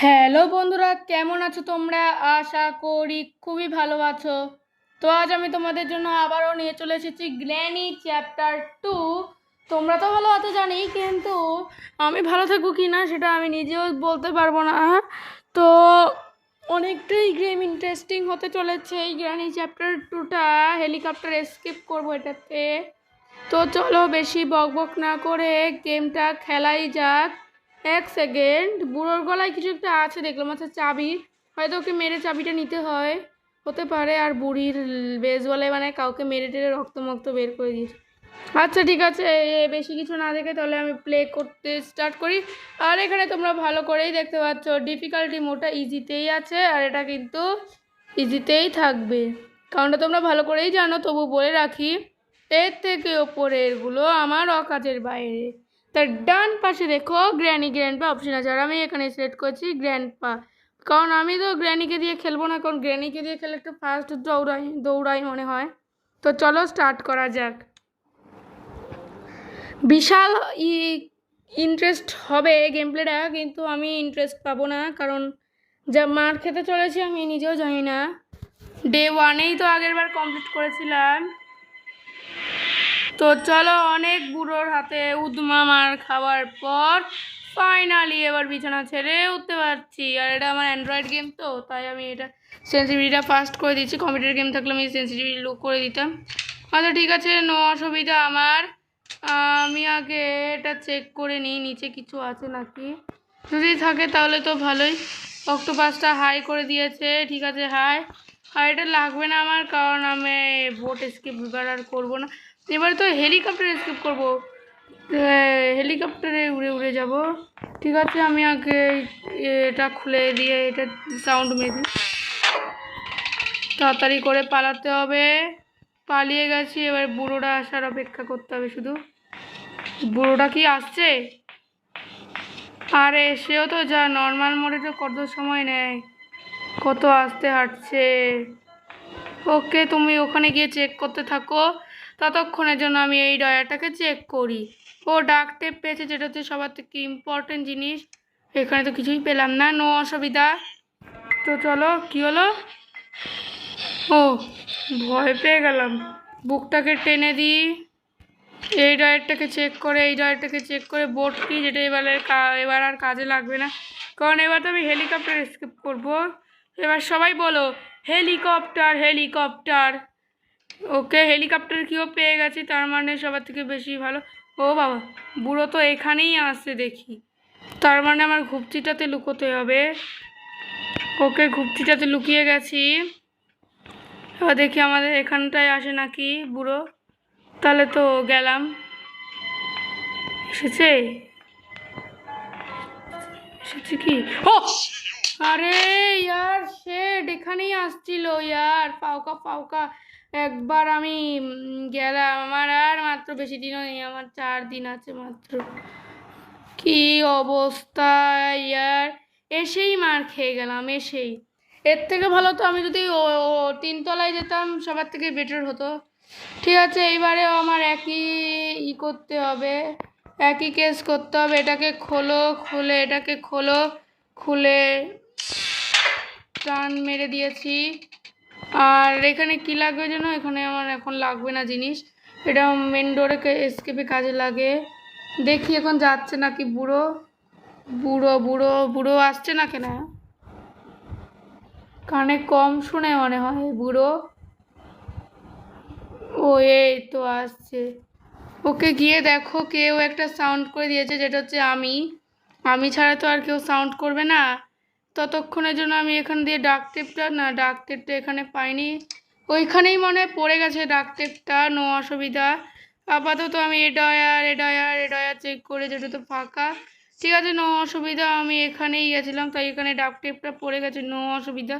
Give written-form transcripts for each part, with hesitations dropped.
Hello বন্ধুরা, কেমন আছো তোমরা? আশা করি খুবই ভালো আছো। তো আজ আমি তোমাদের জন্য আবারও নিয়ে চলে এসেছি গ্র্যানি চ্যাপ্টার 2। তোমরা তো ভালো আছো জানি, কিন্তু আমি ভালো থাকবো কি না সেটা আমি নিজেও বলতে পারবো না। তো অনেকটাই গেম ইন্টারেস্টিং হতে চলেছে এই গ্র্যানি চ্যাপ্টার 2টা। হেলিকপ্টার এস্কেপ করবো এটাতে। তো চলো বেশি বকবক না করে গেমটা খেলাই যাক। এক সেকেন্ড, বুড়োর গলায় কিছু একটা আছে দেখলাম, আচ্ছা চাবি, হয়তো ওকে মেরে চাবিটা নিতে হয়, হতে পারে। আর বুড়ির বেশ বলে মানে কাউকে মেরে টেরে রক্ত মক্ত বের করে দিয়েছে। আচ্ছা ঠিক আছে, বেশি কিছু না দেখে তাহলে আমি প্লে করতে স্টার্ট করি। আর এখানে তোমরা ভালো করেই দেখতে পাচ্ছ ডিফিকাল্টি মোডটা ইজিতেই আছে, আর এটা কিন্তু ইজিতেই থাকবে, কারণটা তোমরা ভালো করেই জানো, তবু বলে রাখি এর থেকে ওপরেরগুলো আমার অকাজের বাইরে। তার ডান পাশে দেখো গ্র্যানি গ্র্যান্ডপা অপশন আছে, আর আমি এখানে সিলেক্ট করছি গ্র্যান্ডপা, কারণ আমি তো গ্র্যানিকে দিয়ে খেলবো না, কারণ গ্র্যানিকে দিয়ে খেলে একটু ফাস্ট দৌড়াই মনে হয়। তো চলো স্টার্ট করা যাক। বিশাল ইন্টারেস্ট হবে গেম প্লেটা, কিন্তু আমি ইন্টারেস্ট পাবো না, কারণ যা মার খেতে চলেছি আমি নিজেও জানি না। ডে 1-এই তো আগের বার কমপ্লিট করেছিলাম। তো চলো, অনেক বুড়োর হাতে উদমা মার খাওয়ার পর ফাইনালি এবার বিছানা ছেড়ে উঠতে পারছি। আর এটা আমার অ্যান্ড্রয়েড গেম, তো তাই আমি এটা সেন্সিটিভিটিটা ফাস্ট করে দিচ্ছি। কম্পিউটার গেম থাকলে আমি সেন্সিটিভিটি লো করে দিতাম। আচ্ছা ঠিক আছে, নো অসুবিধা আমার। আমি আগে এটা চেক করে নিই নিচে কিছু আছে নাকি, যদি থাকে তাহলে তো ভালোই। অক্টোপাসটা হাই করে দিয়েছে, ঠিক আছে হাই। আর এটা লাগবে না আমার, কারণ আমি বোট স্কিপ এবার আর করবো না। এবার তো হেলিকপ্টার স্কিপ করবো, হেলিকপ্টারে উড়ে উড়ে যাব। ঠিক আছে, আমি আগে এটা খুলে দিয়ে এটা সাউন্ড মেরে তাড়াতাড়ি করে পালাতে হবে। পালিয়ে গেছি, এবার বুড়োটা আসার অপেক্ষা করতে হবে শুধু। বুড়োটা কি আসছে? আরে সেও তো যা নর্মাল মোডে তো কত সময় নেয়, কত আস্তে হাঁটছে। ওকে, তুমি ওখানে গিয়ে চেক করতে থাকো, ততক্ষণের জন্য আমি এই ডয়ারটাকে চেক করি। ও ডাক টেপ পেয়েছে, যেটা হচ্ছে সবার থেকে ইম্পর্টেন্ট জিনিস। এখানে তো কিছুই পেলাম না, নো অসুবিধা। তো চলো, কি হলো? ও, ভয় পেয়ে গেলাম। বুকটাকে টেনে দিই, এই ডয়ারটাকে চেক করে বোট কি, যেটা এবার আর কাজে লাগবে না, কারণ এবার তো আমি হেলিকপ্টার স্কিপ করবো। এবার সবাই বলো হেলিকপ্টার হেলিকপ্টার। ওকে, হেলিকপ্টার কিও পেয়ে গেছি, তার মানে সবার থেকে বেশি ভালো। ও বাবা, বুড়ো তো এখানেই আসছে দেখি, তার মানে আমার ঘুপচিটাতে লুকোতে হবে। ওকে, ঘুপচিটাতে লুকিয়ে গেছি। এবার দেখি আমাদের এখানটায় আসে নাকি বুড়ো, তাহলে তো গেলাম। এসেছে এসেছে কি? ও আরে ইয়ার, শেড এখানেই আসছিল ইয়ার, পাউকা পাউকা। একবার আমি গেলাম, আমার আর মাত্র বেশি দিনও নেই, আমার 4 দিন আছে মাত্র। কি অবস্থা ইয়ার, এসেই মার খেয়ে গেলাম, এসেই। এর থেকে ভালো তো আমি যদি 3 তলায় যেতাম, সবার থেকে বেটার হতো। ঠিক আছে, এইবারেও আমার একই করতে হবে, একই কেস করতে হবে। এটাকে খোলো, খুলে এটাকে খোলো, খুলে টান মেরে দিয়েছি। আর এখানে কি লাগবে যেন, এখানে আমার এখন লাগবে না জিনিস, এটা মেন ডোরে এসকেপে কাজে লাগে। দেখি এখন যাচ্ছে নাকি বুড়ো। বুড়ো বুড়ো বুড়ো আসছে না কেন? কানে কম শুনে মনে হয় বুড়ো। ও এই তো আসছে। ওকে গিয়ে দেখো, কেউ একটা সাউন্ড করে দিয়েছে, যেটা হচ্ছে আমি ছাড়া তো আর কেউ সাউন্ড করবে না। ততক্ষণের জন্য আমি এখান দিয়ে ডাক টেপটা এখানে পাইনি, ওইখানেই মনে পড়ে গেছে ডাক টেপটা, নো অসুবিধা। আপাতত আমি এডায়ার চেক করে, যেটা তো ফাঁকা। ঠিক আছে, নো অসুবিধা, আমি এখানেই গেছিলাম, তাই এখানে ডাক টেপটা পড়ে গেছে, নো অসুবিধা।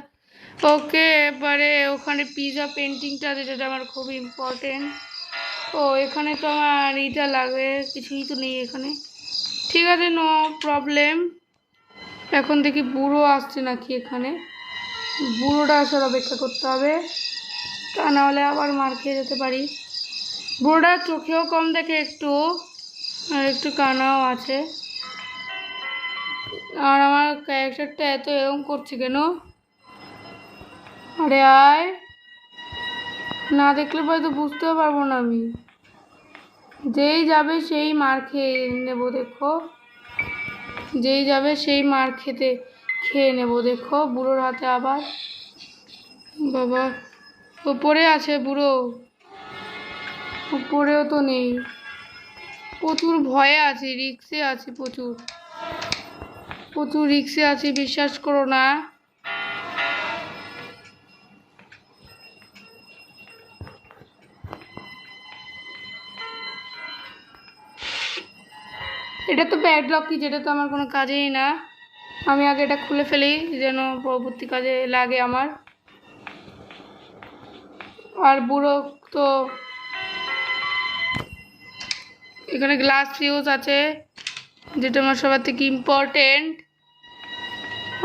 ওকে, এবারে ওখানে পিজা পেন্টিংটা আছে, যেটা আমার খুব ইম্পর্টেন্ট। ও এখানে তো আমার এইটা লাগবে, কিছুই তো নেই এখানে। ঠিক আছে, নো প্রবলেম। এখন দেখি বুড়ো আসছে নাকি এখানে, বুড়োটা আসার অপেক্ষা করতে হবে, তা নাহলে আবার মার খেয়ে যেতে পারি। বুড়োটা চোখেও কম দেখে একটু, আর একটু কানাও আছে। আর আমার ক্যারেক্টারটা এত এরকম করছে কেন? আরে আয়, না দেখলে পরে তো বুঝতেও পারবো না আমি। যেই যাবে সেই মার খেয়ে নেবো দেখো, যেই যাবে সেই মার খেয়ে নেবো দেখো। বুড়োর হাতে আবার, বাবা উপরে আছে বুড়ো, উপরেও তো নেই। প্রচুর ভয়ে আছি, রিক্সে আছি, প্রচুর প্রচুর রিক্সে আছি, বিশ্বাস করো না। এটা তো প্যাডলক কি, যেটা তো আমার কোনো কাজেই না। আমি আগে এটা খুলে ফেলি যেন পরবর্তী কাজে লাগে আমার। আর বুড়ো তো এখানে গ্লাস ফিউজ আছে, যেটা আমার সবার থেকে ইম্পর্টেন্ট।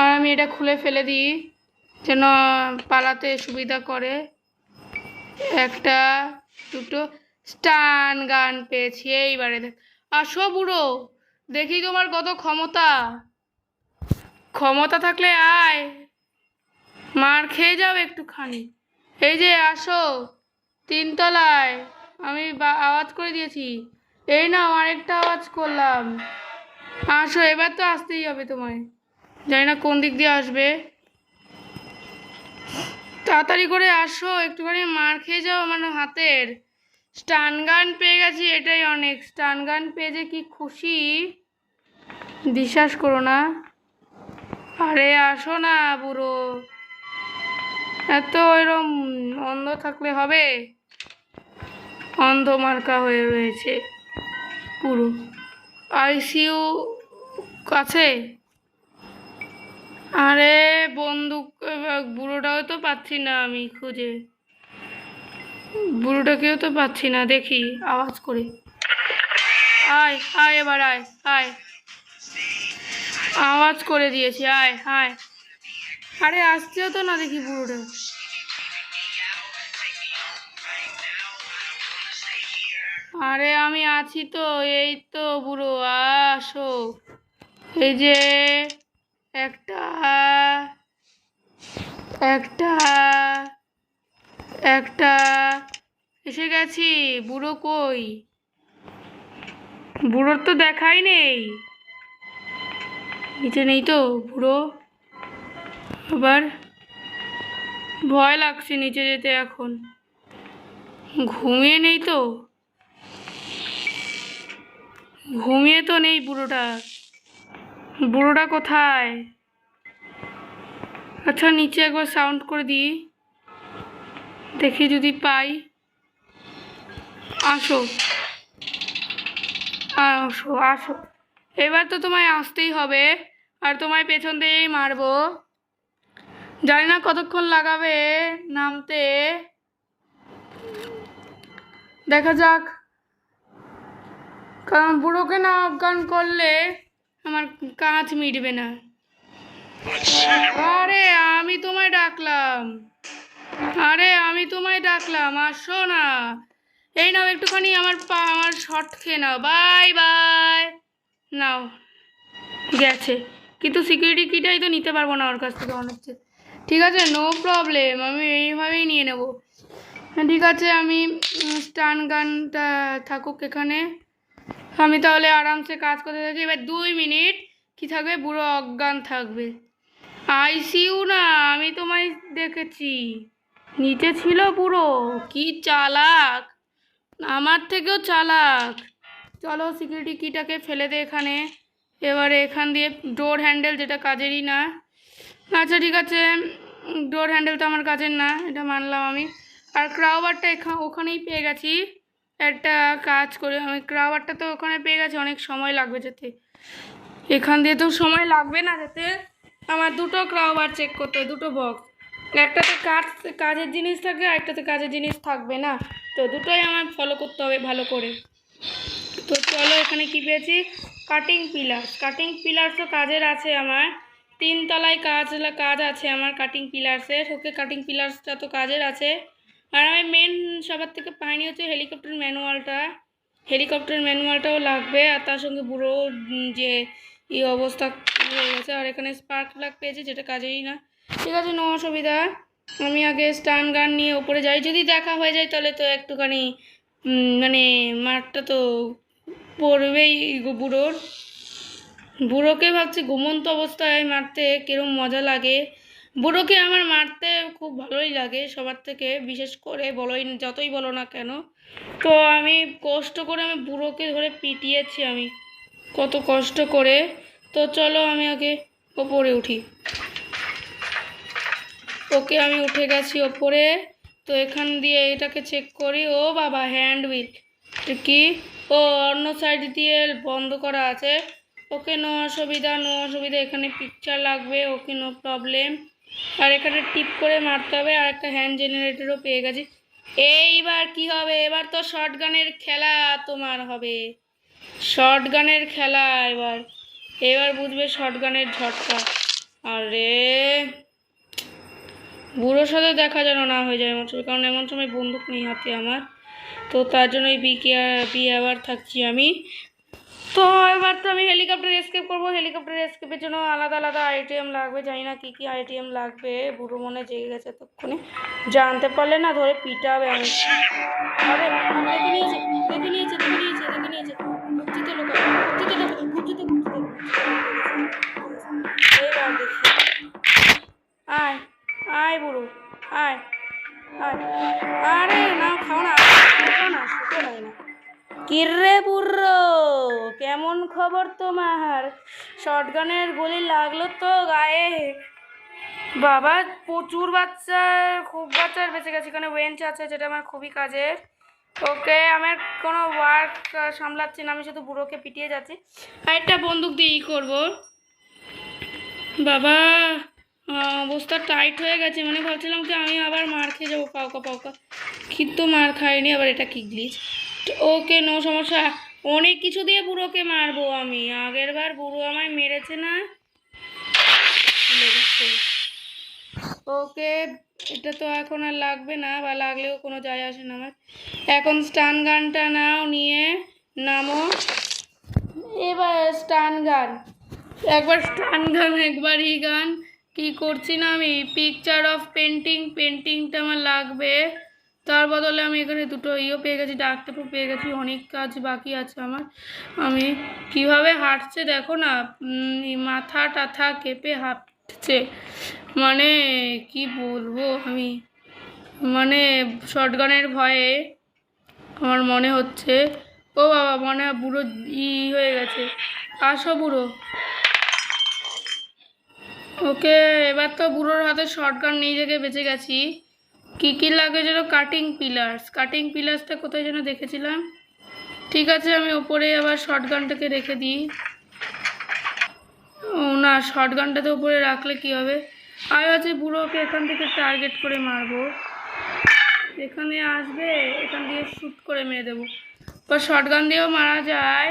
আর আমি এটা খুলে ফেলে দিই যেন পালাতে সুবিধা করে। একটা দুটো স্টান গান পেয়েছি, এইবারে আসো বুড়ো, দেখি তোমার কত ক্ষমতা। ক্ষমতা থাকলে আয়, মার খেয়ে যাও একটুখানি। এই যে আসো, 3 তলায় আমি আওয়াজ করে দিয়েছি। এই নাও আরেকটা আওয়াজ করলাম, আসো। এবার তো আসতেই হবে তোমায়, জানি না কোন দিক দিয়ে আসবে। তাড়াতাড়ি করে আসো, একটুখানি মার খেয়ে যাও। মানে হাতের স্টান গান পেয়ে গেছি, এটাই অনেক। স্টান গান পেয়ে যে কি খুশি, বিশ্বাস করো না। আরে আসো না বুড়ো, এত এরম অন্ধ থাকলে হবে? অন্ধ মার্কা হয়ে রয়েছে পুরো। আইসিইউ কাছে। আরে বন্দুক, বুড়োটাও তো পাচ্ছি না আমি খুঁজে, বুড়োটাকেও তো পাচ্ছি না। দেখি আওয়াজ করে, আয় আয়, এবার আয় আয়, আওয়াজ করে দিয়েছি, আয় আয়। আরে আসছেও তো না দেখি বুড়োটা। আরে আমি আছি তো, এই তো বুড়ো, আসো। এই যে একটা একটা একটা এসে গেছি। বুড়ো কই? বুড়োর তো দেখাই নেই, নিচে নেই তো বুড়ো। আবার ভয় লাগছে নিচে যেতে এখন। ঘুমিয়ে নেই তো, ঘুমিয়ে তো নেই বুড়োটা। বুড়োটা কোথায়? আচ্ছা নিচে একবার সাউন্ড করে দিই, দেখি যদি পাই। আসো আসো আসো, এবার তো তোমায় আসতেই হবে, আর তোমায় পেছন দিয়েই মারবো। জানি না কতক্ষণ লাগাবে নামতে, দেখা যাক। কারণ বুড়োকে না অজ্ঞান করলে আমার কাজ মিটবে না। আরে আমি তোমায় ডাকলাম, আরে আমি তোমায় ডাকলাম, আসো না। এই নাও একটুখানি আমার শর্ট খেয়ে নাও, বাই বাই। নাও, গেছে। কিন্তু সিকিউরিটি কিটাই তো নিতে পারবো না ওর কাছ থেকে মনে হচ্ছে। ঠিক আছে, নো প্রবলেম, আমি এইভাবেই নিয়ে নেব। ঠিক আছে, আমি স্টান গানটা থাকুক এখানে, আমি তাহলে আরামসে কাজ করতে থাকি। এবার 2 মিনিট কি থাকবে, বুড়ো অজ্ঞান থাকবে। আইসিইউ না, আমি তোমায় দেখেছি, নিচে ছিল বুড়ো। কি চালাক, আমার থেকেও চালাক। চলো সিকিউরিটি কিটাকে ফেলে দে এখানে। এবারে এখান দিয়ে ডোর হ্যান্ডেল, যেটা কাজেরই না। আচ্ছা ঠিক আছে, ডোর হ্যান্ডেল তো আমার কাজের না, এটা মানলাম আমি। আর ক্রাউবারটা ওখানেই পেয়ে গেছি। একটা কাজ করে, আমি ক্রাউবারটা তো ওখানে পেয়ে গেছি, অনেক সময় লাগবে যেতে। এখান দিয়ে তো সময় লাগবে না যেতে। আমার 2টো ক্রাউবার চেক করতে হয়, 2টো বক্স। একটাতে কাজের জিনিস থাকবে, আর একটাতে কাজের জিনিস থাকবে না। তো দুটোই আমার ফলো করতে হবে ভালো করে। তো চলো, এখানে কি পেয়েছি, কাটিং পিলার্স। কাটিং পিলার্সও কাজের আছে আমার, 3 তলায় কাজ আছে আমার কাটিং পিলার্সের। ওকে, কাটিং পিলার্সটা তো কাজের আছে। আর আমি মেন সবার থেকে পাইনি হচ্ছে হেলিকপ্টার ম্যানুয়ালটা। হেলিকপ্টার ম্যানুয়ালটাও লাগবে, আর তার সঙ্গে বুড়ো যে এই অবস্থা হয়ে গেছে। আর এখানে স্পার্ক প্লাগ পেয়েছি, যেটা কাজেই না। ঠিক আছে, নো অসুবিধা। আমি আগে স্টান গান নিয়ে ওপরে যাই, যদি দেখা হয়ে যায় তাহলে তো একটুখানি মানে মারটা তো পড়বেই বুড়োকে ভাবছি ঘুমন্ত অবস্থায় মারতে কিরম মজা লাগে। বুড়োকে আমার মারতে খুব ভালোই লাগে সবার থেকে, বিশেষ করে যতই বলো না কেন। তো আমি কষ্ট করে বুড়োকে ধরে পিটিয়েছি, আমি কত কষ্ট করে। তো চলো আমি আগে ওপরে উঠি। ওকে, আমি উঠে গেছি ওপরে। তো এখান দিয়ে এটাকে চেক করি। ও বাবা, হ্যান্ড হুইল কি? ও অন্য সাইড দিয়ে বন্ধ করা আছে। ওকে, নো অসুবিধা। এখানে পিকচার লাগবে। ওকে, নো প্রবলেম। আর এখানে টিপ করে মারতে হবে। আর একটা হ্যান্ড জেনারেটরও পেয়ে গেছি। এইবার কি হবে? এবার তো শর্ট গানের খেলা তোমার হবে। শর্ট গানের খেলা এবার বুঝবে শর্ট গানের ঝটকা। আরে বুড়োর সাথে দেখা যেন না হয়ে যায় এমন সময়, কারণ এমন সময় বন্দুক নেই হাতে আমার। তো তার জন্যই বি আবার থাকছি আমি। তো এবার তো আমি হেলিকপ্টার এসকেপ করবো। হেলিকপ্টার এসকেপের জন্য আলাদা আলাদা আইটেম লাগবে, জানি না কী কী আইটেম লাগবে। বুড়ো মনে জেগে গেছে তক্ষণে, জানতে পারলে না ধরে পিটাবে আমি। আরে দেখে নিয়েছে। ঘুরতে লোক, এবার দেখি। আয় আয় বুড়ো, আয় আয়। আরে না, খাও না, শুকো নাই না। কিরে বুড়ো, কেমন খবর তোমার? শটগানের গুলি লাগলো তো গায়ে। বাবা, প্রচুর খুব বাচ্চার বেঁচে গেছে। এখানে ওয়েঞ্চ আছে, যেটা আমার খুবই কাজের। ওকে, আমার কোনো ওয়ার্ক সামলাচ্ছি না, আমি শুধু বুড়োকে পিটিয়ে যাচ্ছি। আর একটা বন্দুক দিয়েই করবো। বাবা, অবস্থা টাইট হয়ে গেছে। মানে ভাবছিলাম কি আমি আবার মার খেয়ে যাবো পাউকা, কিন্তু মার খাইনি। আবার এটা কি গ্লিচ? ওকে, নো সমস্যা। অনেক কিছু দিয়ে বুড়োকে মারবো আমি। আগের বার বুড়ো আমায় মেরেছে না? ওকে, এটা তো এখন আর লাগবে না, বা লাগলেও কোনো যায় আসে না আমার। এখন স্টান গানটা নিয়ে নামো। এবার স্টান গান, একবার স্টান গান, একবারই গান। কি করছি না আমি? পিকচার অফ পেন্টিংটা আমার লাগবে। তার বদলে আমি এখানে দুটো পেয়ে গেছি, ডাক্তারও পেয়ে গেছি। অনেক কাজ বাকি আছে আমার। আমি কিভাবে হাঁটছে দেখো না, মাথা টাথা কেঁপে হাঁটছে। মানে কি বলবো আমি, মানে শটগানের ভয়ে আমার মনে হচ্ছে। ও বাবা, মনে হয় বুড়ো হয়ে গেছে। আসো বুড়ো। ওকে, এবার তো বুড়োর হাতে শটগান নিয়ে থেকে বেঁচে গেছি। কী লাগে যেন? কাটিং পিলার্সটা কোথায় যেন দেখেছিলাম। ঠিক আছে, আমি ওপরে আবার শটগানটাকে রেখে দিই। ও না, শটগানটা তো উপরে রাখলে কি হবে? আর আছে বুড়োকে এখান থেকে টার্গেট করে মারবো। এখানে আসবে, এখান দিয়ে শ্যুট করে মেরে দেবো। বা শটগান দিয়েও মারা যায়।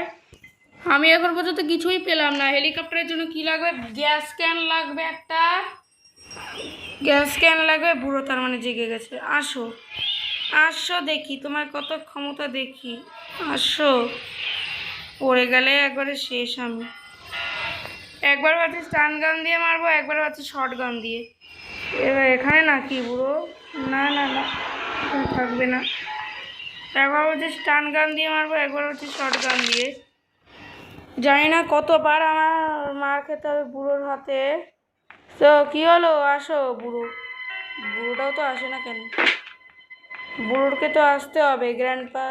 আমি এখন পর্যন্ত কিছুই পেলাম না। হেলিকপ্টারের জন্য কি লাগবে? গ্যাস ক্যান লাগবে একটা। বুড়ো তার মানে জেগে গেছে। আসো দেখি তোমার কত ক্ষমতা দেখি। আসো, পড়ে গেলে একবারে শেষ আমি। একবার ভাবছি স্টান গান দিয়ে মারবো, একবার ভাবছি শর্ট গান দিয়ে। এবার এখানে নাকি বুড়ো? না, থাকবে না। একবার হচ্ছে স্টান গান দিয়ে মারবো, একবার হচ্ছে শর্ট গান দিয়ে। জানি না কতবার আমার মার খেতে হবে বুড়োর হাতে। তো কি হলো? আসো বুড়োটাও তো আসে না কেন? বুড়োকে তো আসতে হবে। গ্র্যান্ডপা,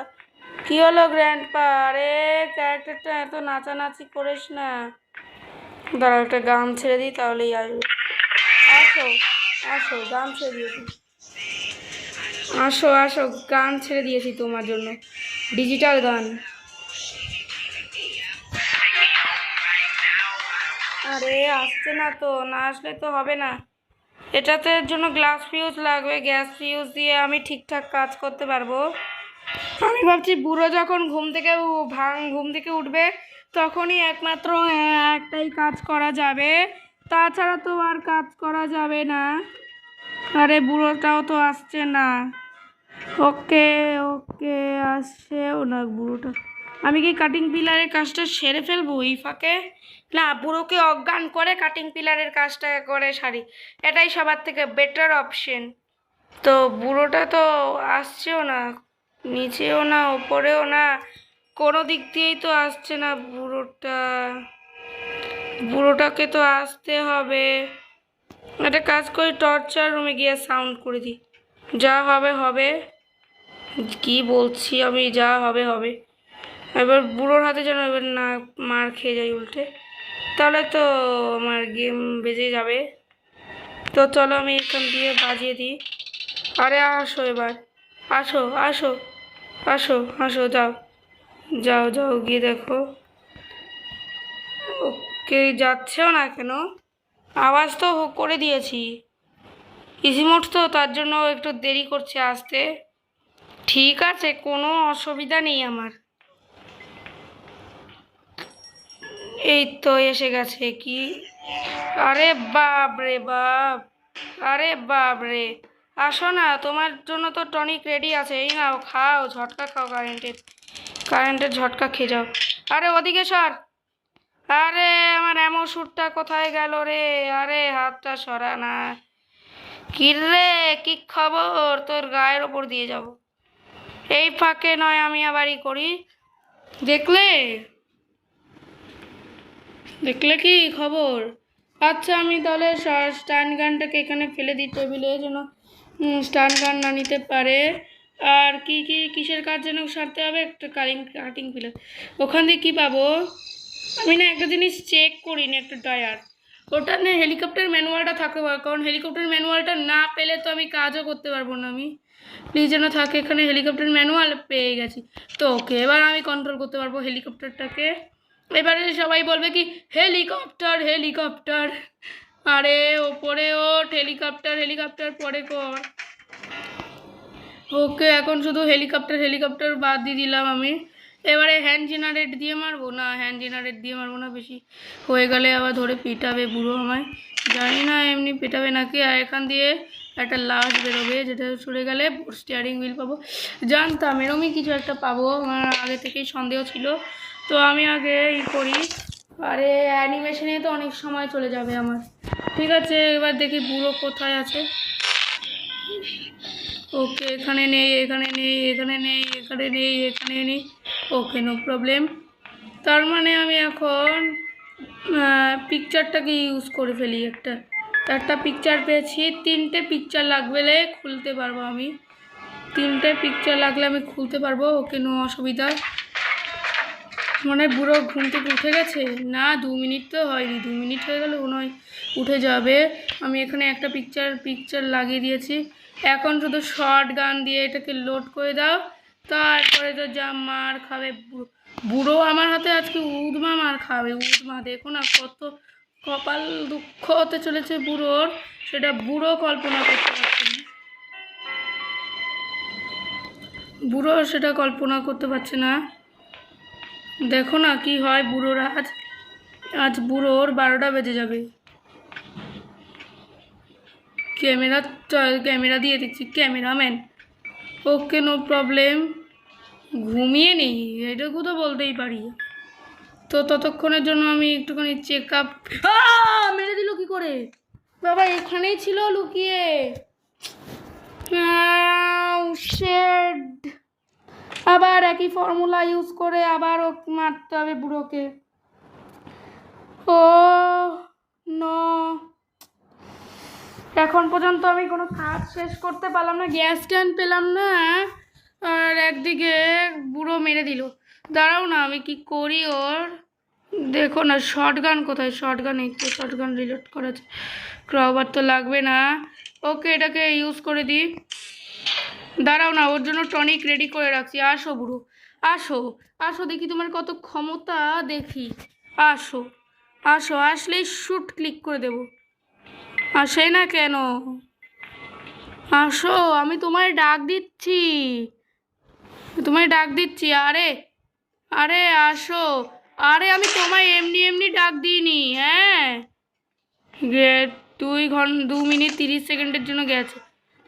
কি হলো গ্র্যান্ডপা? আরে ক্যারেক্টারটা এত নাচানাচি করিস না। দাঁড়াও, একটা গান ছেড়ে দিই, তাহলেই আসবে। আসো, গান ছেড়ে দিয়েছি। আসো, গান ছেড়ে দিয়েছি তোমার জন্য, ডিজিটাল গান। আরে আসছে না তো, না আসলে তো হবে না। এটাতে জন্য গ্লাস ফিউজ লাগবে। গ্যাস ফিউজ দিয়ে আমি ঠিকঠাক কাজ করতে পারবো। আমি ভাবছি বুড়ো যখন ঘুম থেকে উঠবে, তখনই একমাত্র একটাই কাজ করা যাবে, তাছাড়া তো আর কাজ করা যাবে না। আরে বুড়োটাও তো আসছে না। ওকে, আসছেও না বুড়োটা। আমি কি কাটিং পিলারের কাজটা সেরে ফেলবো এই ফাঁকে? না, বুড়োকে অজ্ঞান করে কাটিং পিলারের কাজটা করে সারি, এটাই সবার থেকে বেটার অপশন। তো বুড়োটা তো আসছেও না, নিচেও না ওপরেও না, কোনো দিক দিয়েই তো আসছে না বুড়োটাকে তো আসতে হবে। একটা কাজ করি, টর্চার রুমে গিয়ে সাউন্ড করে দিই, যা হবে হবে। কি বলছি আমি, যা হবে হবে। এবার বুড়োর হাতে যেন এবার না মার খেয়ে যাই উল্টে, তাহলে তো আমার গেম বেজে যাবে। তো চলো আমি এখান দিয়ে বাজিয়ে দিই। আরে আসো এবার, আসো আসো আসো আসো, যাও যাও যাও, গিয়ে দেখো। ওকে, যাচ্ছেও না কেন? আওয়াজ তো করে দিয়েছি, ইজি মোড তো, তার জন্য একটু দেরি করছে আসতে। ঠিক আছে, কোনো অসুবিধা নেই আমার। এই তো এসে গেছে কি? আরে বাপ রে বাপ, আরে বাপ রে, আসো না, তোমার জন্য তো টনিক রেডি আছে, এই নাও খাও, ঝটকা খাও, কারেন্টের ঝটকা খেয়ে যাও। আরে ওদিকে সর, আরে আমার এমন শ্যুটটা কোথায় গেল রে? আরে হাতটা সরা না। কি রে, কি খবর? তোর গায়ের ওপর দিয়ে যাব এই ফাঁকে, নয় আমি আবারই করি। দেখলে দেখলে কি খবর? আচ্ছা, আমি তাহলে স্টান গানটাকে এখানে ফেলে দিই টেবিলে, যেন স্টান গান না নিতে পারে। আর কি কি কিসের কাজ যেন সারতে হবে, একটা কাটিং পিলার। ওখান দিয়ে কী পাবো? আমি না একটা জিনিস চেক করিনি, একটা টায়ার, ওটা না হেলিকপ্টার ম্যানুয়ালটা থাকে, কারণ হেলিকপ্টার ম্যানুয়ালটা না পেলে তো আমি কাজও করতে পারবো না। আমি প্লিজ যেন থাকে এখানে, হেলিকপ্টার ম্যানুয়াল পেয়ে গেছি তো। ওকে, এবার আমি কন্ট্রোল করতে পারবো হেলিকপ্টারটাকে। এবারে সবাই বলবে কি, হেলিকপ্টার হেলিকপ্টার, আরে ওপরে ওঠ, হেলিকপ্টার হেলিকপ্টার পরে কর। ওকে, এখন শুধু হেলিকপ্টার হেলিকপ্টার বাদ দিয়ে দিলাম আমি। এবারে হ্যান্ড জেনারেট দিয়ে মারবো না, হ্যান্ড জেনারেট দিয়ে মারবো না, বেশি হয়ে গেলে আবার ধরে পেটাবে বুড়ো আমায়, জানি না এমনি পেটাবে নাকি। আর এখান দিয়ে একটা লাশ বেরোবে, যেটা সরে গেলে স্টিয়ারিং হুইল পাবো। জানতাম এরমই কিছু একটা পাবো, আমার আগে থেকেই সন্দেহ ছিল। তো আমি আগে করি, আরে অ্যানিমেশনে তো অনেক সময় চলে যাবে আমার। ঠিক আছে, এবার দেখি বুড়ো কোথায় আছে। ওকে, এখানে নেই, এখানে নেই, এখানে নেই, এখানে নেই, এখানে নেই। ওকে, নো প্রবলেম। তার মানে আমি এখন পিকচারটাকে ইউজ করে ফেলি। একটা পিকচার পেয়েছি, 3টে পিকচার লাগবে, খুলতে পারবো আমি। 3টে পিকচার লাগলে আমি খুলতে পারবো। ওকে, নো অসুবিধা। মানে বুড়ো ঘুম থেকে উঠে গেছে না, 2 মিনিট তো হয়নি, 2 মিনিট হয়ে গেলে মনে হয় উঠে যাবে। আমি এখানে একটা পিকচার লাগিয়ে দিয়েছি, এখন শুধু শর্ট গান দিয়ে এটাকে লোড করে দাও, তারপরে তো যা মার খাবে বুড়ো আমার হাতে আজকে, উদমা মার খাবে, উদমা। দেখো না কত কপাল দুঃখ হতে চলেছে বুড়োর, সেটা বুড়ো কল্পনা করতে পারছে না, বুড়ো সেটা কল্পনা করতে পারছে না। দেখো না কি হয় বুড়োর, আজ বুড়োর 12টা বেজে যাবে। ক্যামেরা দিয়ে দিচ্ছি, ক্যামেরাম্যান। ওকে, নো প্রবলেম, ঘুমিয়ে নেই এটুকু তো বলতেই পারি। তো ততক্ষণের জন্য আমি একটুখানি চেক আপ। মেরে দিল কি করে বাবা? এখানেই ছিল লুকিয়ে। আবার একই ফর্মুলা ইউজ করে আবার মারতে হবে বুড়োকে। ও নো, এখন পর্যন্ত আমি কোনো কাজ শেষ করতে পারলাম না, গ্যাস স্ট্যান্ড পেলাম না, আর একদিকে বুড়ো মেরে দিল। দাঁড়াও না, আমি কি করি ওর, দেখো না শর্ট গান কোথায়, শর্ট গান এই তো, শর্ট গান রিলোড করা আছে, ক্রবার তো লাগবে না। ওকে, এটাকে ইউজ করে দিই। দাঁড়াও না, ওর জন্য টনিক রেডি করে রাখছি। আসো বুড়ো, আসো আসো, দেখি তোমার কত ক্ষমতা, দেখি। আসো আসো, আসলেই শুট ক্লিক করে দেবো। আসে না কেন? আসো, আমি তোমায় ডাক দিচ্ছি, তোমায় ডাক দিচ্ছি। আরে আরে আসো, আরে আমি তোমায় এমনি এমনি ডাক দিইনি। হ্যাঁ, 2 মিনিট 30 সেকেন্ডের জন্য গেছে,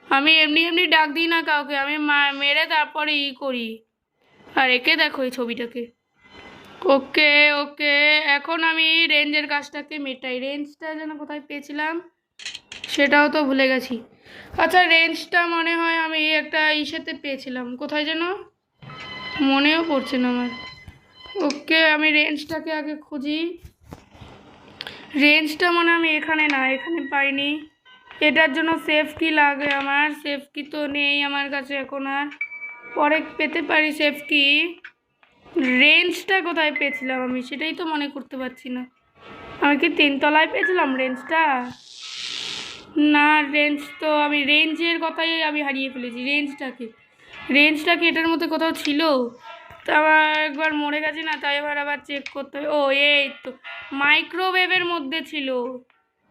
আমি এমনি এমনি ডাক দিই না কাউকে, আমি মেরে তারপরে করি। আর একে দেখো, এই ছবিটাকে, ওকে ওকে, এখন আমি রেঞ্জের কাজটাকে মেটাই। রেঞ্জটা যেন কোথায় পেয়েছিলাম সেটাও তো ভুলে গেছি। আচ্ছা, রেঞ্জটা মনে হয় আমি একটা ইসেতে পেয়েছিলাম, কোথায় যেন মনেও পড়ছে না আমার। ওকে, আমি রেঞ্জটাকে আগে খুঁজি। রেঞ্জটা মনে আমি এখানে না, এখানে পাইনি। এটার জন্য সেফ কি লাগে, আমার সেফ কি তো নেই আমার কাছে এখন, আর পরে পেতে পারি সেফ কি। রেঞ্জটা কোথায় পেয়েছিলাম আমি সেটাই তো মনে করতে পারছি না। আমি কি 3 তলায় পেয়েছিলাম রেঞ্জটা? না, রেঞ্জ তো আমি রেঞ্জের কথাই আমি হারিয়ে ফেলেছি। রেঞ্জটা কি এটার মধ্যে কোথাও ছিল? তো আবার একবার মরে গেছি না, তাই এবার আবার চেক করতে হবে। ও, এই তো মাইক্রোওয়েভের মধ্যে ছিল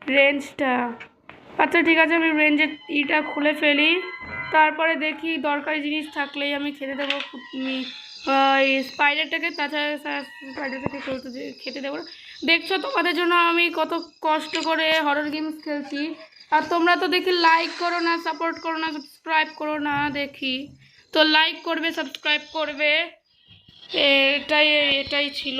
রেঞ্জটা। আচ্ছা ঠিক আছে, আমি রেঞ্জের ইটা খুলে ফেলি, তারপরে দেখি দরকারি জিনিস থাকলেই আমি খেতে দেবো স্পাইডারটাকে। তাছাড়া স্পাইডারটাকে খেতে দেবো না। দেখছো তোমাদের জন্য আমি কত কষ্ট করে হরর গেমস খেলছি, আর তোমরা তো দেখি লাইক করো না, সাপোর্ট করো না, সাবস্ক্রাইব করো না। দেখি তো লাইক করবে, সাবস্ক্রাইব করবে, এটাই এটাই ছিল।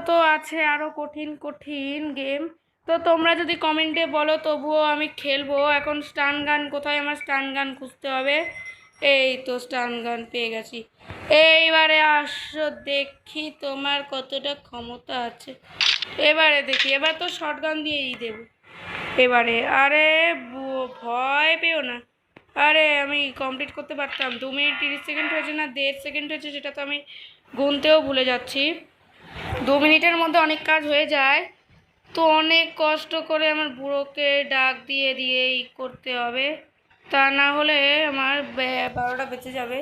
তো আছে আরও কঠিন কঠিন গেম, তো তোমরা যদি কমেন্টে বলো তবুও আমি খেলবো। এখন স্টান গান কোথায়, আমার স্টান গান খুঁজতে হবে। এই তো স্টান গান পেয়ে গেছি। এইবারে আসো দেখি তোমার কতটা ক্ষমতা আছে। এবারে দেখি, এবার তো শর্ট গান দিয়েই দেবো এবারে। আরে ভয় পেও না, আরে আমি কমপ্লিট করতে পারতাম। 2 মিনিট 30 সেকেন্ড হয়েছে না 1.5 সেকেন্ড হয়েছে, সেটা তো আমি গুনতেও ভুলে যাচ্ছি। 2 মিনিটের মধ্যে অনেক কাজ হয়ে যায়, তো অনেক কষ্ট করে আমার বুড়োকে ডাক দিয়ে দিয়েই করতে হবে, তা না হলে আমার 12টা বেঁচে যাবে।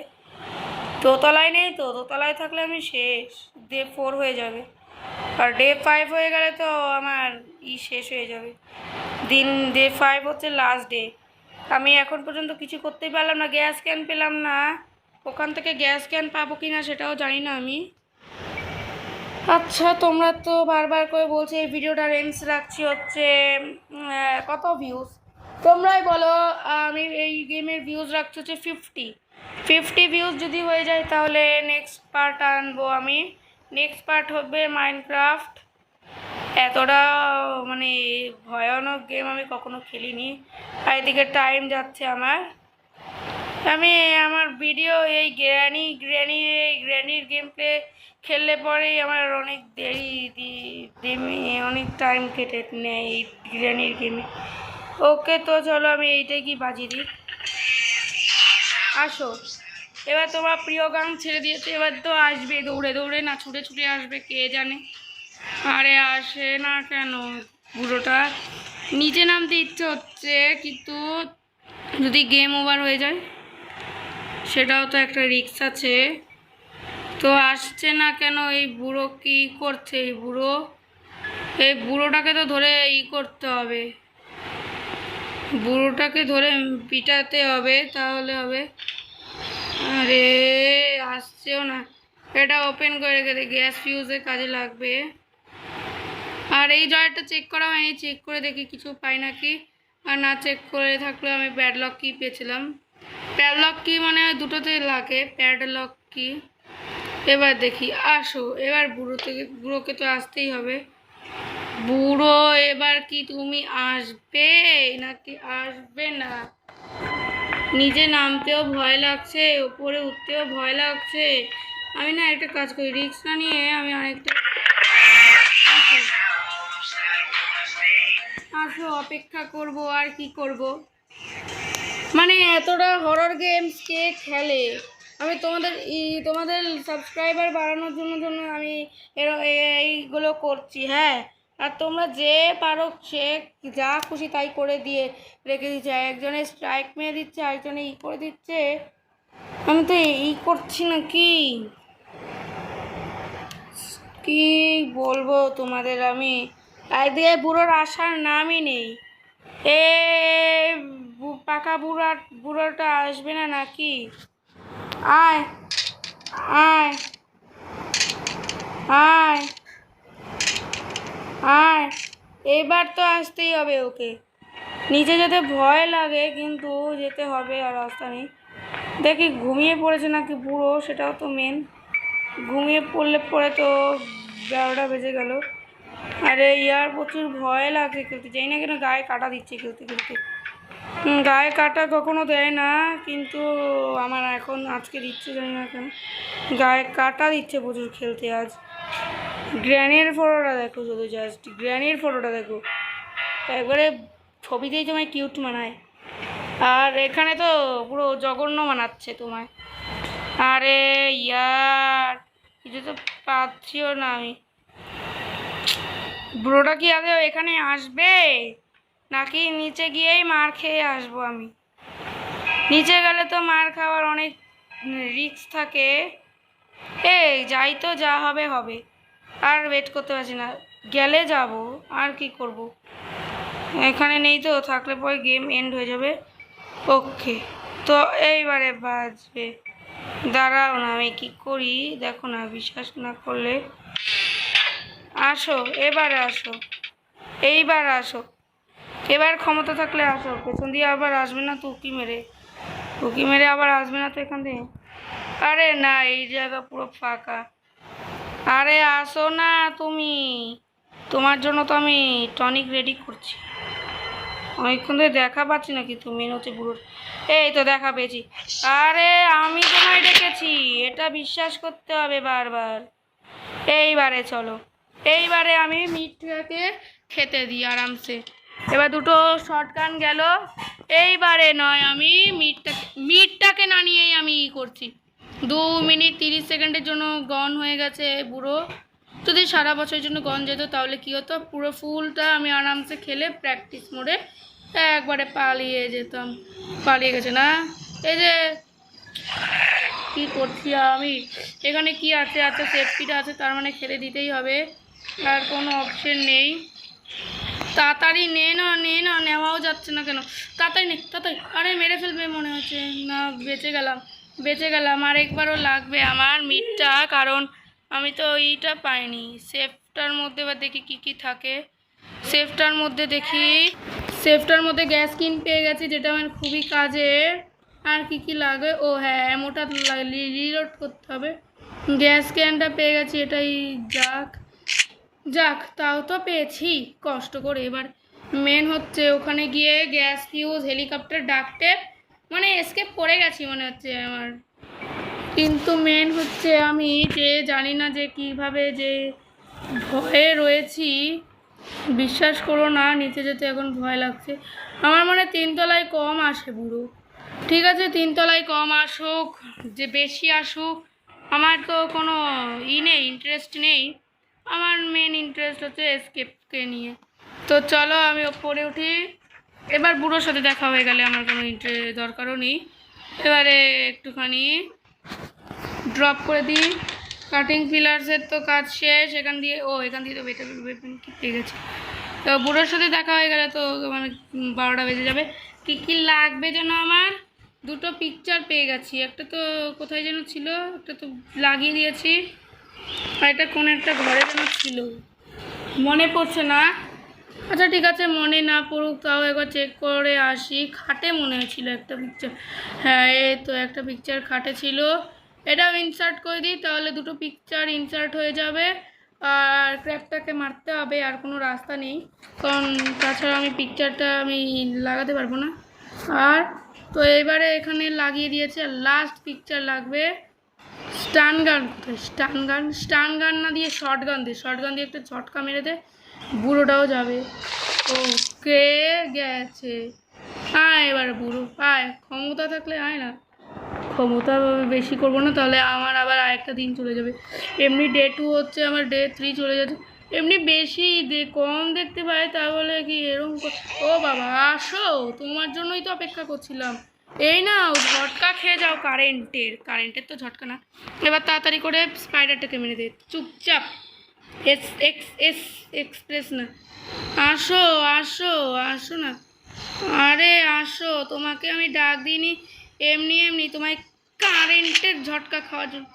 দোতলায় নেই তো, দোতলায় থাকলে আমি শেষ, ডে 4 হয়ে যাবে, আর ডে 5 হয়ে গেলে তো আমার শেষ হয়ে যাবে। ডে 5 হচ্ছে লাস্ট ডে। আমি এখন পর্যন্ত কিছু করতেই পারলাম না, গ্যাস ক্যান পেলাম না। ওখান থেকে গ্যাস ক্যান পাবো কি না সেটাও জানি না আমি। আচ্ছা, তোমরা তো বারবার করে বলছো এই ভিডিওটা রেঞ্জ রাখছি হচ্ছে কত ভিউজ, তোমরাই বলো। আমি এই গেমের ভিউজ রাখছি হচ্ছে 50 ভিউজ যদি হয়ে যায় তাহলে নেক্সট পার্ট আনবো আমি। নেক্সট পার্ট হবে মাইনক্রাফট। এতটা মানে ভয়ানক গেম আমি কখনো খেলিনি, আর এদিকে টাইম যাচ্ছে আমার। আমি আমার ভিডিও এই গ্র্যানির গেম প্লে খেললে পরেই আমার অনেক অনেক টাইম কেটে নেয় এই গ্র্যানির গেমে। ওকে, তো চলো আমি এইটাই কি বাজিয়ে দিই। আসো, এবার তোমার প্রিয় গান ছেড়ে দিয়েছে, এবার তো আসবে দৌড়ে দৌড়ে, না ছুটে ছুটে আসবে কে জানে। আরে আসে না কেন বুড়োটা? নিচে নামতে ইচ্ছে হচ্ছে, কিন্তু যদি গেম ওভার হয়ে যায় সেটাও তো একটা রিস্ক আছে। তো আসছে না কেন এই বুড়ো? কি করছে এই বুড়োটাকে তো ধরে করতে হবে, বুড়োটাকে ধরে পিটাতে হবে, তাহলে হবে। আরে আসছেও না, এটা ওপেন করে রেখে দে, গ্যাস ফিউজে কাজে লাগবে। আর এই ড্রয়ারটা চেক করা হয়নি, চেক করে দেখি কিছু পাই নাকি। আর না চেক করে থাকলে আমি প্যাডলক কি পেয়েছিলাম। প্যাডলক কি মানে দুটোতে লাগে, প্যাডলক কি। এবার দেখি, আসো এবার বুড়োকে তো আসতেই হবে। বুড়ো, এবার কি তুমি আসবে নাকি আসবে না? নিচে নামতেও ভয় লাগছে, উপরে উঠতেও ভয় লাগছে। আমি না একটা কাজ করি, রিস্ক না নিয়ে আমি অনেকটা। আসো অপেক্ষা করব, আর কি করব। মানে এতটা হরর গেমস কে খেলে? আমি তোমাদের সাবস্ক্রাইবার বাড়ানোর জন্য আমি এইগুলো করছি, হ্যাঁ। আর তোমরা যে পারো সে যা খুশি তাই করে দিয়ে রেখে দিচ্ছে, একজনে স্ট্রাইক মেরে দিচ্ছে, আরেকজনে করে দিচ্ছে। আমি তো করছি না, কি বলবো তোমাদের আমি। একদিকে বুড়োর আসার নামই নেই। এ পাকা বুড়োটা আসবে না নাকি? আয় আয় আয় আয়, এবার তো আসতেই হবে ওকে। নিচে যেতে ভয় লাগে কিন্তু যেতে হবে, আর রাস্তা নেই। দেখি ঘুমিয়ে পড়েছে নাকি বুড়ো, সেটাও তো মেন। ঘুমিয়ে পড়লে পরে তো 12টা বেজে গেল। আরে ইয়ার প্রচুর ভয় লাগছে খেলতে, যাই না কেন গায়ে কাটা দিচ্ছে খেলতে খেলতে। গায়ে কাটা কখনো দেয় না, কিন্তু আমার এখন আজকে দিচ্ছে, জানি না কেন গায়ে কাটা দিচ্ছে প্রচুর খেলতে আজ। গ্র্যানির ফটোটা দেখো শুধু, জাস্ট গ্র্যানির ফটোটা দেখো, একবারে ছবিতেই তোমায় কিউট মানায়। আর এখানে তো পুরো জঘন্য মানাচ্ছে তোমায়। আরে ইয়ার কিছু তো পাচ্ছিও না আমি। ব্রোটা কি আদৌ এখানে আসবে, নাকি নিচে গিয়েই মার খেয়ে আসবো আমি? নিচে গেলে তো মার খাওয়ার অনেক রিস্ক থাকে। এই যাই তো, যা হবে হবে, আর ওয়েট করতে পারছি না, গেলে যাব, আর কি করব। এখানে নেই তো, থাকলে পরে গেম এন্ড হয়ে যাবে। ওকে, তো এইবারে বাজবে, দাঁড়াও না, আমি কি করি দেখো না, বিশ্বাস না করলে আসো, এবারে আসো, এইবার আসো, এবার ক্ষমতা থাকলে আসো, পেছন দিয়ে আবার আসবে না তো উকি মেরে আবার আসবে না তো এখান থেকে। আরে না, এই জায়গা পুরো ফাঁকা। আরে আসো না তুমি, তোমার জন্য তো আমি টনিক রেডি করছি। অনেকক্ষণ ধরে দেখা পাচ্ছি নাকি তুমি হচ্ছে বুড়োর, এই তো দেখা পেয়েছি। আরে আমি তোমায় ডেকেছি, এটা বিশ্বাস করতে হবে বারবার। এইবারে চলো, এইবারে আমি মিটটাকে খেতে দিই আরামসে। এবার দুটো শর্টগান গেল, এইবারে নয়, আমি মিটটাকে না নিয়েই আমি করছি। 2 মিনিট 30 সেকেন্ডের জন্য গন হয়ে গেছে বুড়ো। যদি সারা বছরের জন্য গন যেত তাহলে কী হতো, পুরো ফুলটা আমি আরামসে খেলে প্র্যাকটিস মোডে একবারে পালিয়ে যেতাম। পালিয়ে গেছে না, এই যে কি করছি আমি, এখানে কি আছে, আচ্ছা সেফটিটা আছে, তার মানে খেলে দিতেই হবে, আর কোনো অপশন নেই। তাড়াতাড়ি নে না, নেওয়াও যাচ্ছে না কেন, তাড়াতাড়ি নে তাড়াতাড়ি। আরে মেরে ফেলবে মনে হচ্ছে, না বেঁচে গেলাম। আর একবারও লাগবে আমার মিটটা, কারণ আমি তো এইটা পাইনি সেফটার মধ্যে। বা দেখি কি কি থাকে সেফটার মধ্যে, সেফটার মধ্যে গ্যাস স্কিন পেয়ে গেছি, যেটা আমার খুবই কাজের। আর কি কি লাগে, ও হ্যাঁ এমোটা রিলোড করতে হবে। গ্যাস ক্যানটা পেয়ে গেছি, এটাই যাক তাও তো পেয়েছি কষ্ট করে। এবার মেন হচ্ছে ওখানে গিয়ে গ্যাস ফিউজ হেলিকপ্টার ডাকতে, মানে এসকেপ করে গেছি মনে হচ্ছে আমার। কিন্তু মেন হচ্ছে আমি যে জানি না যে কিভাবে যে ভয়ে রয়েছি, বিশ্বাস করো না, নিচে যেতে এখন ভয় লাগছে আমার। মানে 3 তলায় কম আসে বুড়ো, ঠিক আছে 3 তলায় কম আসুক, যে বেশি আসুক, আমার তো কোনো ইন্টারেস্ট নেই। আমার মেন ইন্টারেস্ট হচ্ছে এসকেপকে নিয়ে। তো চলো আমি ওপরে উঠি। এবার বুড়োর সাথে দেখা হয়ে গেলে আমার কোনো দরকারও নেই। এবারে একটুখানি ড্রপ করে দিই। কাটিং পিলার্সের তো কাজ শেষ, এখান দিয়ে তো বেটার কি পেয়ে গেছে। তো বুড়োর সাথে দেখা হয়ে গেলে তো মানে 12টা বেজে যাবে। কী কী লাগবে যেন আমার, 2টো পিকচার পেয়ে গেছি, একটা তো কোথায় যেন ছিল, একটা তো লাগিয়ে দিয়েছি, আর এটা কোন একটা ঘরে যেন ছিল, মনে পড়ছে না। আচ্ছা ঠিক আছে, মনে না পড়ুক তাও একবার চেক করে আসি। খাটে মনে হয়েছিল একটা পিকচার, হ্যাঁ এই তো একটা পিকচার খাটে ছিল, এটাও ইনসার্ট করে দিই, তাহলে 2টো পিকচার ইনসার্ট হয়ে যাবে। আর ক্র্যাপটাকে মারতে হবে, আর কোনো রাস্তা নেই, কারণ তাছাড়া আমি পিকচারটা আমি লাগাতে পারবো না। আর তো এবারে এখানে লাগিয়ে দিয়েছে, আর লাস্ট পিকচার লাগবে স্টান গান। কোথায় স্টান গান না দিয়ে শর্ট গান দিয়ে একটা ঝটকা মেরে দে, বুড়োটাও যাবে। ওকে গেছে, আয় এবার বুড়ো আয়, ক্ষমতা থাকলে আয় না, ক্ষমতা বেশি করবো না, তাহলে আমার আবার আরেকটা দিন চলে যাবে। এমনি ডে 2 হচ্ছে, আমার ডে 3 চলে যাচ্ছে। এমনি বেশি কম দেখতে পাই, তাহলে কি এরকম। ও বাবা আসো, তোমার জন্যই তো অপেক্ষা করছিলাম। এই নাও ঝটকা খেয়ে যাও, কারেন্টের তো ঝটকা না। এবার তাড়াতাড়ি করে স্পাইডারটাকে মেরে দে চুপচাপ। এক্সপ্রেস না, আসো আসো আসো না, আরে আসো, তোমাকে আমি ডাক দিইনি, এমনি তোমায় কারেন্টের ঝটকা খাওয়ার জন্য।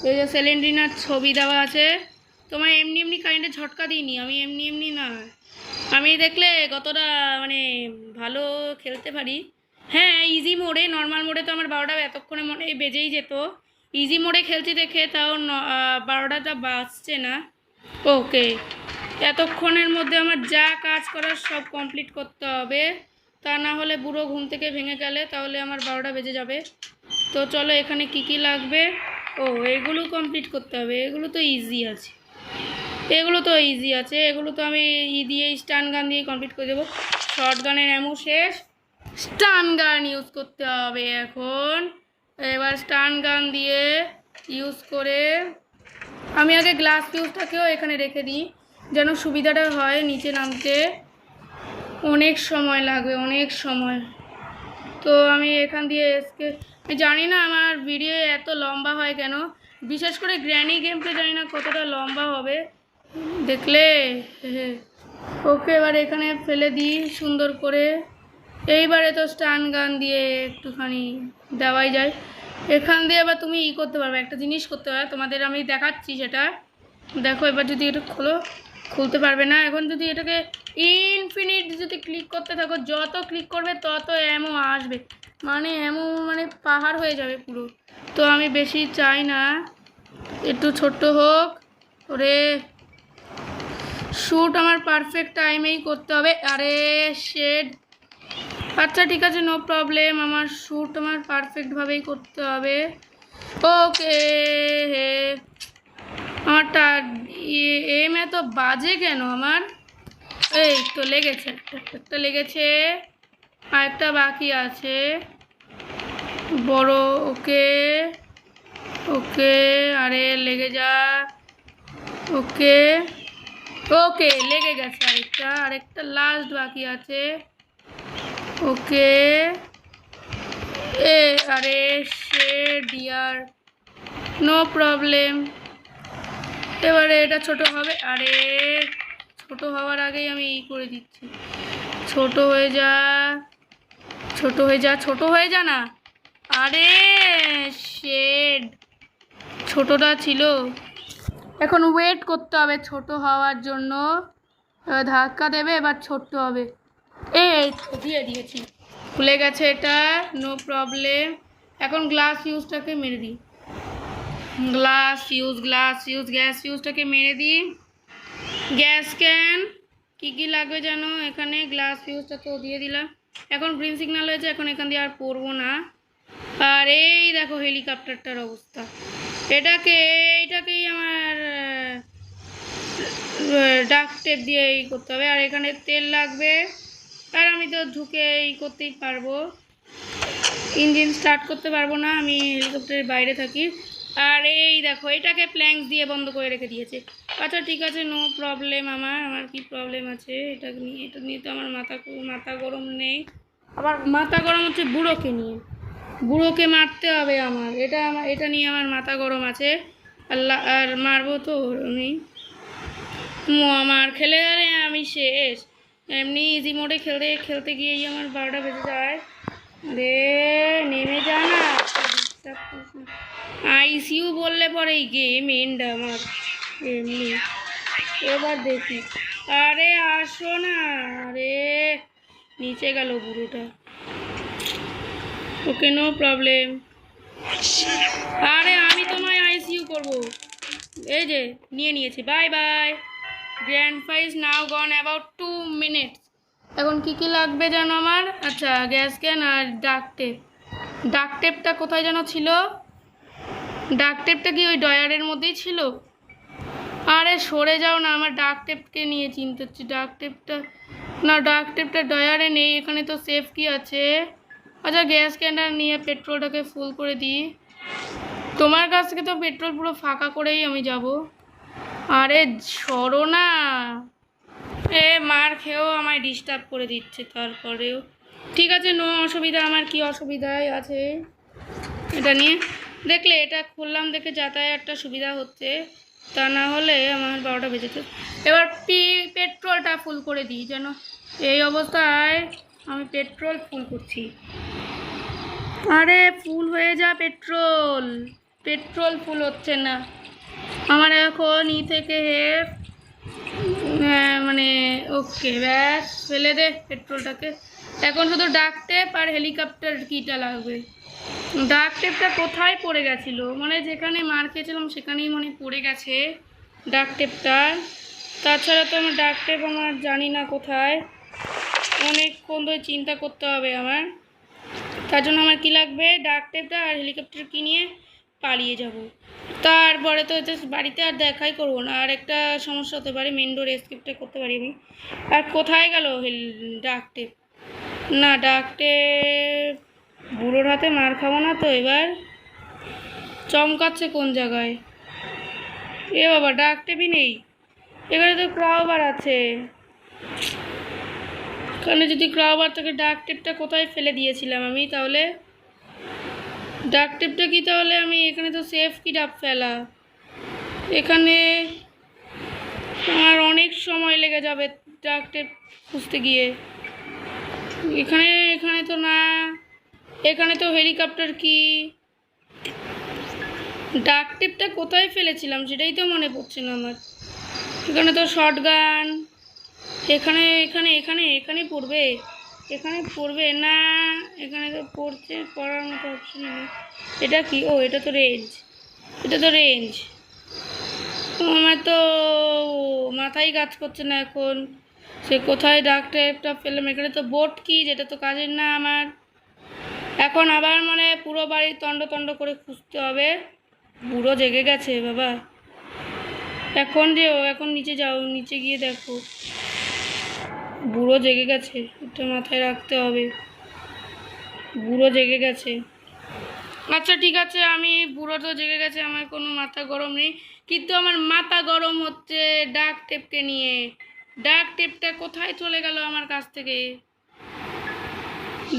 এই যে সেলেন্ড্রিনার ছবি দেওয়া আছে, তোমায় এমনি কারেন্টের ঝটকা দিইনি আমি, এমনি না। আমি দেখলে কতটা মানে ভালো খেলতে পারি। হ্যাঁ ইজি মোডে, নর্মাল মোডে তো আমার 12টা এতক্ষণে মনে বেজেই যেত, ইজি মোডে খেলছি দেখে তাও 12টা বাজছে না। ওকে, এতক্ষণের মধ্যে আমার যা কাজ করার সব কমপ্লিট করতে হবে, তা না হলে বুড়ো ঘুম থেকে ভেঙে গেলে তাহলে আমার 12টা বেজে যাবে। তো চলো এখানে কি লাগবে, এগুলো কমপ্লিট করতে হবে। এগুলো তো ইজি আছে, এগুলো তো আমি স্টান গান দিয়ে কমপ্লিট করে দেবো। শর্ট গানের অ্যামো শেষ, স্টান গান ইউজ করতে হবে এখন। এবার স্টান গান দিয়ে ইউজ করে আমি আগে গ্লাস ফিউজটাকেও এখানে রেখে দিই যেন সুবিধাটা হয় নিচে নামতে। অনেক সময় লাগবে, অনেক সময়। তো আমি এখান দিয়ে আমি জানি না আমার ভিডিও এত লম্বা হয় কেন, বিশেষ করে গ্র্যানি গেমটা জানি না কতটা লম্বা হবে দেখলে। ওকে, এবার এখানে ফেলে দিই সুন্দর করে। এইবারে তো স্টান গান দিয়ে একটুখানি দেওয়াই যায়। এখান দিয়ে আবার তুমি করতে পারবে, একটা জিনিস করতে পারবে, তোমাদের আমি দেখাচ্ছি সেটা। দেখো এবার যদি এটা খুলতে পারবে না। এখন যদি এটাকে ইনফিনিট যদি ক্লিক করতে থাকো, যত ক্লিক করবে তত অ্যামো আসবে, মানে পাহাড় হয়ে যাবে পুরো। তো আমি বেশি চাই না, একটু ছোট্ট হোক। ওরে শ্যুট আমার পারফেক্ট টাইমেই করতে হবে। আরে শেড, আচ্ছা ঠিক আছে, নো প্রবলেম, আমার শ্যুট আমার পারফেক্টভাবেই করতে হবে। ওকে, আমারটা এম এত বাজে কেন আমার? এই তো লেগেছে, একটা লেগেছে, আর একটা বাকি আছে বড়। ওকে ওকে, আরে লেগে যা। ওকে ওকে, লেগে গেছে আরেকটা লাস্ট বাকি আছে। ওকে, আরে ডিয়ার, নো প্রবলেম। এবারে এটা ছোট হবে। আরে ছোট হওয়ার আগেই আমি করে দিচ্ছি। ছোট হয়ে যা না। আরে শেড, ছোটটা ছিল, এখন ওয়েট করতে হবে ছোট হওয়ার জন্য। ধাক্কা দেবে, এবার ছোট্ট হবে। এই দিয়ে দিয়েছি, খুলে গেছে এটা, নো প্রবলেম। এখন গ্লাস ইউজটাকে মেরে দিই, গ্লাস ইউজ গ্যাস ইউজটাকে মেরে দিই। গ্যাস ক্যান কী লাগবে জানো, এখানে গ্লাস ইউজটা তো দিয়ে দিলাম। এখন গ্রিন সিগন্যাল হয়েছে, এখন এখান দিয়ে আর পড়বো না। আর এই দেখো হেলিকপ্টারটার অবস্থা, এইটাকেই আমার ডাক টেপ দিয়ে করতে হবে। আর এখানে তেল লাগবে, আর আমি তো ঢুকে করতেই পারবো, ইঞ্জিন স্টার্ট করতে পারবো না, আমি হেলিকপ্টারের বাইরে থাকি। আর এই দেখো এটাকে প্ল্যাঙ্কস দিয়ে বন্ধ করে রেখে দিয়েছে। আচ্ছা ঠিক আছে, নো প্রবলেম। আমার কি প্রবলেম আছে এটা নিয়ে তো আমার মাথা গরম নেই। আমার মাথা গরম হচ্ছে বুড়োকে মারতে হবে আমার, এটা নিয়ে আমার মাথা গরম আছে। আর মারবো তো আমি, আমার খেলে গেলে আমি শেষ। এমনি ইজি মোডে খেলতে গিয়েই আমার 12টা বেজে যায়। রে নেমে যা না, আইসিইউ বললে পরে এই গেম এন্ড আমার এমনি। এবার দেখি, আরে আসো না, আরে নিচে গেল বুড়োটা। ওকে, নো প্রবলেম। আরে আমি তোমায় আইসিইউ করবো, এই যে নিয়েছি, bye bye. Grand prize now gone about 2 minutes. এখন কি লাগবে জানো আমার? আচ্ছা, গ্যাস ক্যান আর ডাক টেপটা কোথায় যেন ছিল? ডাক টেপটা কি ওই ডয়ারের মধ্যেই ছিল? আরে সরে যাও না, আমার ডাক টেপকে নিয়ে চিন্তা হচ্ছে। ডাক টেপটা ডয়ারে নেই, এখানে তো সেফ কি আছে। আচ্ছা, গ্যাস ক্যানটা নিয়ে পেট্রোলটাকে ফুল করে দিই। তোমার কাছ থেকে তো পেট্রোল পুরো ফাঁকা করেই আমি যাব। আরে সরো না, মার খেয়েও আমায় ডিস্টার্ব করে দিচ্ছে। তারপরেও ঠিক আছে, নো অসুবিধা। আমার কি অসুবিধাই আছে এটা নিয়ে? দেখলে এটা খুললাম দেখে যাতায়াতটা সুবিধা হচ্ছে, তা না হলে আমার 12টা বেজেছে। এবার পেট্রোলটা ফুল করে দিই, যেন এই অবস্থায় আমি পেট্রোল ফুল করছি। আরে ফুল হয়ে যা, পেট্রোল ফুল হচ্ছে না আমার এখন। থেকে ওকে, ব্যাস ফেলে দে পেট্রোলটাকে। এখন শুধু ডাক টেপ আর হেলিকপ্টার কিটা লাগবে। ডাক টেপটা কোথায় পড়ে গেছিলো, মানে যেখানে মার খেয়েছিলাম সেখানেই মনে পড়ে গেছে ডাক টেপটা। তাছাড়া তো আমার ডাক টেপ আমার জানি না কোথায়, অনেকক্ষণ ধরে চিন্তা করতে হবে আমার। তার জন্য আমার কী লাগবে, ডাক টেপটা আর হেলিকপ্টার কি নিয়ে পালিয়ে যাব। তারপরে তো বাড়িতে আর দেখাই করবো না, আর একটা সমস্যা হতে পারে, মেন ডোর এসকেপটা করতে পারি আমি। আর কোথায় গেল ডাক টেপ? না, ডাক টেপ বুড়োর হাতে মার খাবো না তো এবার। চমকাচ্ছে কোন জায়গায়? এ বাবা, ডাক টেপই নেই। এখানে তো ক্রাউবার আছে, এখানে যদি ক্রাউবার থাকে ডাক টেপটা কোথায় ফেলে দিয়েছিলাম আমি তাহলে? ডাক টেপটা কি তাহলে আমি এখানে তো সেফ কি ডাব ফেলা, এখানে আমার অনেক সময় লেগে যাবে ডাক টেপ খুঁজতে গিয়ে। এখানে এখানে তো না, এখানে তো হেলিকপ্টার কি, ডাক টেপটা কোথায় ফেলেছিলাম সেটাই তো মনে পড়ছে না আমার। এখানে তো শটগান, এখানে এখানে এখানে এখানে পড়বে, এখানে পড়বে না, এখানে তো পড়ার মতো অপশন নেই। এটা কি? ও, এটা তো রেঞ্জ, এটা তো রেঞ্জ। আমার তো মাথায় কাজ করছে না এখন, সে কোথায় ডাক টেপটা ফেললাম। এখানে তো বোট কি, যেটা তো কাজের না আমার। এখন আবার মানে পুরো বাড়ি তন্ড তন্ড করে খুঁজতে হবে। বুড়ো জেগে গেছে বাবা, এখন এখন নিচে যাও, নিচে গিয়ে দেখো, বুড়ো জেগে গেছে, এটা মাথায় রাখতে হবে, বুড়ো জেগে গেছে। আচ্ছা ঠিক আছে, আমি বুড়ো তো জেগে গেছে, আমার কোনো মাথা গরম নেই, কিন্তু আমার মাথা গরম হচ্ছে ডাক টেপকে নিয়ে। ডাক টেপটা কোথায় চলে গেল আমার কাছ থেকে?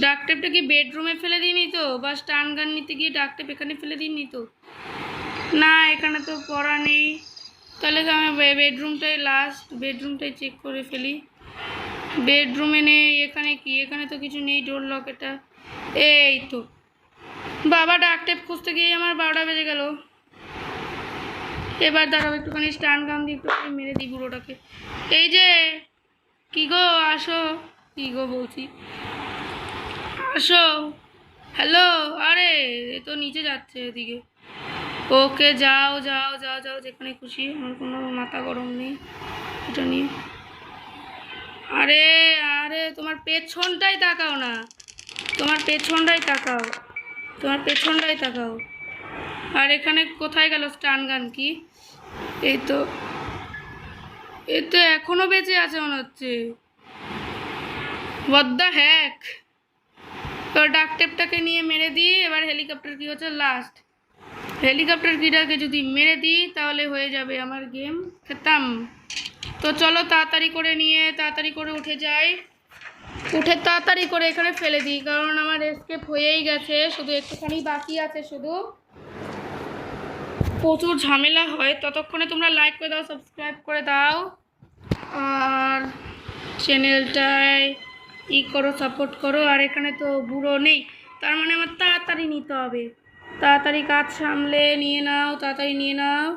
ডাক টেপটা কি বেডরুমে ফেলে দিইনি তো, বা স্টান গান নিতে গিয়ে ডাক টেপ এখানে ফেলে দিইনি তো? না, এখানে তো পড়া নেই, তাহলে তো আমি বেডরুমটাই লাস্ট, বেডরুমটাই চেক করে ফেলি। বেডরুমে নেই, এখানে কি, এখানে তো কিছু নেই, ডোর লক এটা, এই তো। বাবা, ডাক টেপ খুঁজতে গিয়ে আমার 12টা বেজে গেল। এবার দাঁড়াও, একটুখানি স্টান গান দিয়ে একটুখানি মেরে দিই বুড়োটাকে। এই যে, কি গো, আসো, কি গো বলছি, আসো, হ্যালো। আরে এ তো নিচে যাচ্ছে এদিকে। ওকে, যাও যাও যাও যাও, যেখানে খুশি, আমার কোনো মাথা গরম নেই এটা নিয়ে। আরে আরে, তোমার পেছনটাই তাকাও না, তোমার পেছনটাই তাকাও, তোমার পেছনটাই তাকাও। আর এখানে কোথায় গেল স্টান গান কি? এই তো, এ তো এখনো বেঁচে আছে মনে হচ্ছে। What the heck. তো ডাক টেপটাকে নিয়ে মেরে দিই, এবার হেলিকপ্টার কি হচ্ছে লাস্ট। হেলিকপ্টার কিটাকে যদি মেরে দিই তাহলে হয়ে যাবে আমার গেম খেতাম। তো চলো তাড়াতাড়ি করে নিয়ে তাড়াতাড়ি করে উঠে যাই, উঠে তাড়াতাড়ি করে এখানে ফেলে দিই, কারণ আমার এসকেপ হয়েই গেছে, শুধু একটুখানি বাকি আছে শুধু। প্রচুর ঝামেলা হয়, ততক্ষণে তোমরা লাইক করে দাও, সাবস্ক্রাইব করে দাও, আর চ্যানেলটায় করো, সাপোর্ট করো। আর এখানে তো বুড়ো নেই, তার মানে আমার তাড়াতাড়ি নিতে হবে, তাড়াতাড়ি কাজ সামলে নিয়ে নাও, তাড়াতাড়ি নিয়ে নাও।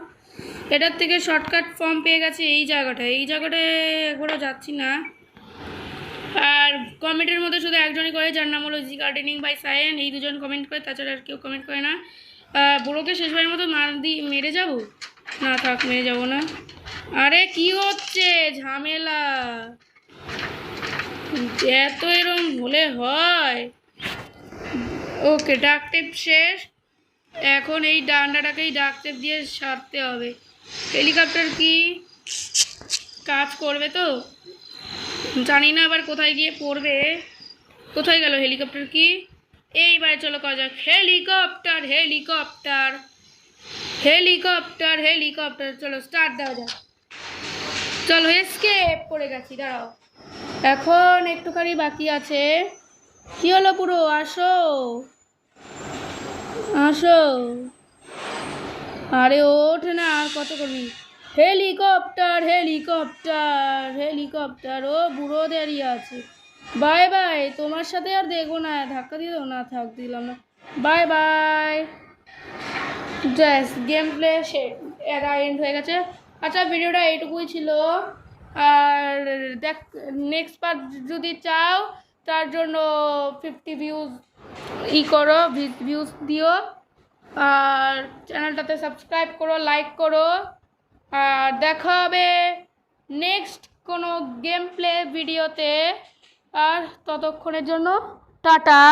এটার থেকে শর্টকাট ফর্ম পেয়ে গেছে এই জায়গাটায় একবারও যাচ্ছি না। আর কমেন্টের মধ্যে শুধু একজনই করে, যার নাম হলো জি গার্ডেনিং বাই সায়েন, এই দুজন কমেন্ট করে, তাছাড়া আর কেউ কমেন্ট করে না। বুড়োকে শেষবারের মতো মেরে যাবো, না থাক, মেরে যাবো না। আরে কি হচ্ছে ঝামেলা, এত এরম হলে হয়? ওকে, ডাক টেপ শেষ, এখন এই ডান্ডাটাকেই ডাক টেপ দিয়ে সারতে হবে। হেলিকপ্টার কি কাজ করবে তো জানি না, আবার কোথায় গিয়ে পড়বে। কোথায় গেল হেলিকপ্টার কি? এইবারে চলো করা যাক, হেলিকপ্টার হেলিকপ্টার হেলিকপ্টার হেলিকপ্টার, চলো স্টার্ট দেওয়া যাক। চলো, এসকেপ করে গেছি, দাঁড়াও, এখন একটুখানি বাকি আছে। কি হলো পুরো, আসো আসো, আরে ওঠ না, আর কত করবি? হেলিকপ্টার হেলিকপ্টার হেলিকপ্টার, ও বুড়ো দাঁড়িয়ে আছে, বাই বাই, তোমার সাথে আর দেখবো না, ধাক্কা দিয়ে দাও না, থাক দিলাম না, bye bye. Just game play end হয়ে গেছে। আচ্ছা, ভিডিওটা এইটুকুই ছিল, আর নেক্সট পার্ট যদি চাও, তার জন্য 50 ভিউজ করো, ভিউজ দিও, আর চ্যানেলটাতে সাবস্ক্রাইব করো, লাইক করো। আর দেখা হবে নেক্সট কোনো গেম প্লে ভিডিওতে। আর ততক্ষণের জন্য টাটা।